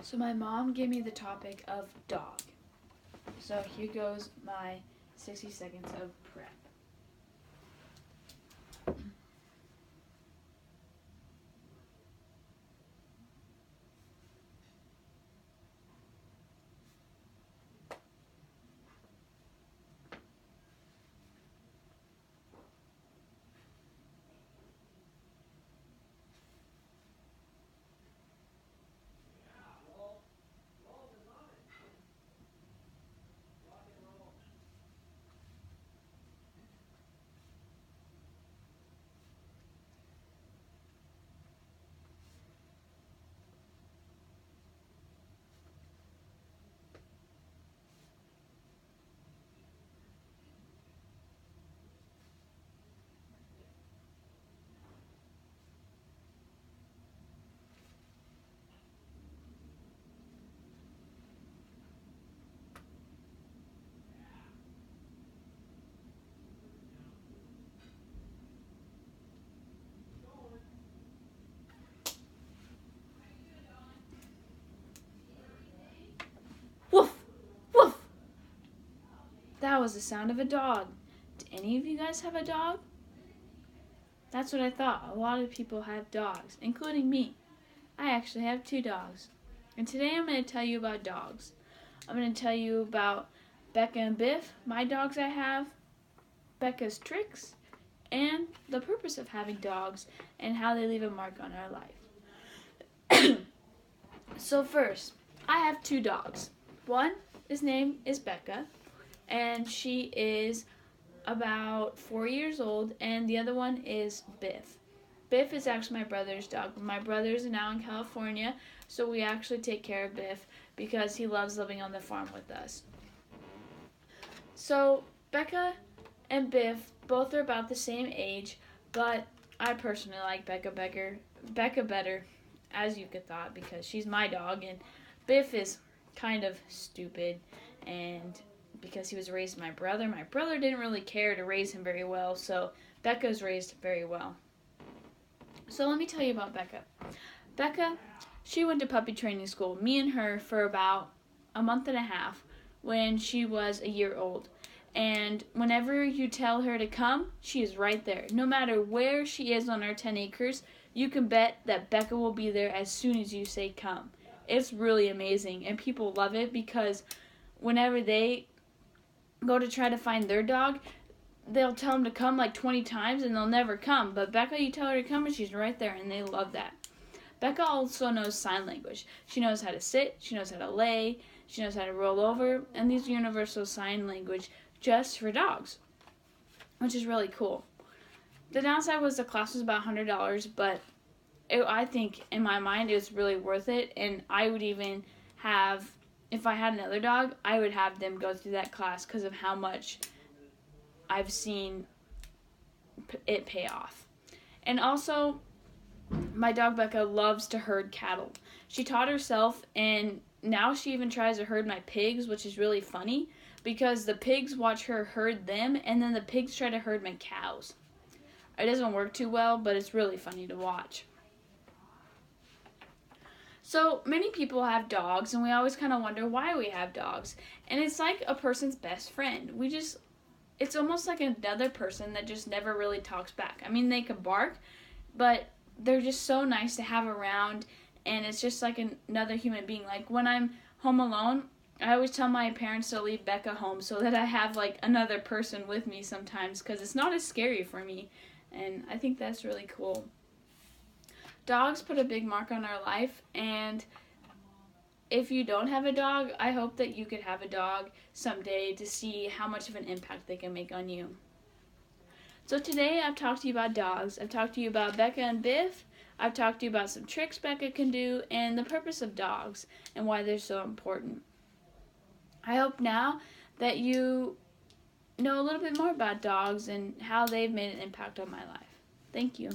So my mom gave me the topic of dog. So here goes my 60 seconds of prep. Woof! Woof! That was the sound of a dog. Do any of you guys have a dog? That's what I thought. A lot of people have dogs, including me. I actually have 2 dogs. And today I'm going to tell you about dogs. I'm going to tell you about Becca and Biff, my dogs I have, Becca's tricks, and the purpose of having dogs and how they leave a mark on our life. So first, I have 2 dogs. One, his name is Becca, and she is about 4 years old, and the other one is Biff. Biff is actually my brother's dog. My brother's now in California, so we actually take care of Biff because he loves living on the farm with us. So Becca and Biff both are about the same age, but I personally like Becca better, as you could thought, because she's my dog, and Biff is kind of stupid, and because he was raised by my brother didn't really care to raise him very well, so Becca's raised very well. So let me tell you about Becca. Becca, she went to puppy training school, me and her, for about a month and a half when she was a year old. And whenever you tell her to come, she is right there. No matter where she is on our 10 acres, you can bet that Becca will be there as soon as you say come. It's really amazing, and people love it because whenever they go to try to find their dog, they'll tell them to come like 20 times and they'll never come. But Becca, you tell her to come and she's right there, and they love that. Becca also knows sign language. She knows how to sit, she knows how to lay, she knows how to roll over, and these are universal sign language just for dogs, which is really cool. The downside was the class was about $100, but I think in my mind it was really worth it, and I would even have, if I had another dog, I would have them go through that class because of how much I've seen it pay off. And also, my dog Becca loves to herd cattle. She taught herself, and now she even tries to herd my pigs, which is really funny because the pigs watch her herd them, and then the pigs try to herd my cows. It doesn't work too well, but it's really funny to watch. So many people have dogs, and we always kind of wonder why we have dogs. And it's like a person's best friend. It's almost like another person that just never really talks back. I mean, they can bark, but they're just so nice to have around, and it's just like another human being. Like when I'm home alone, I always tell my parents to leave Becca home so that I have like another person with me sometimes, because it's not as scary for me, and I think that's really cool. Dogs put a big mark on our life, and if you don't have a dog, I hope that you could have a dog someday to see how much of an impact they can make on you. So today I've talked to you about dogs. I've talked to you about Becca and Biff. I've talked to you about some tricks Becca can do and the purpose of dogs and why they're so important. I hope now that you know a little bit more about dogs and how they've made an impact on my life. Thank you.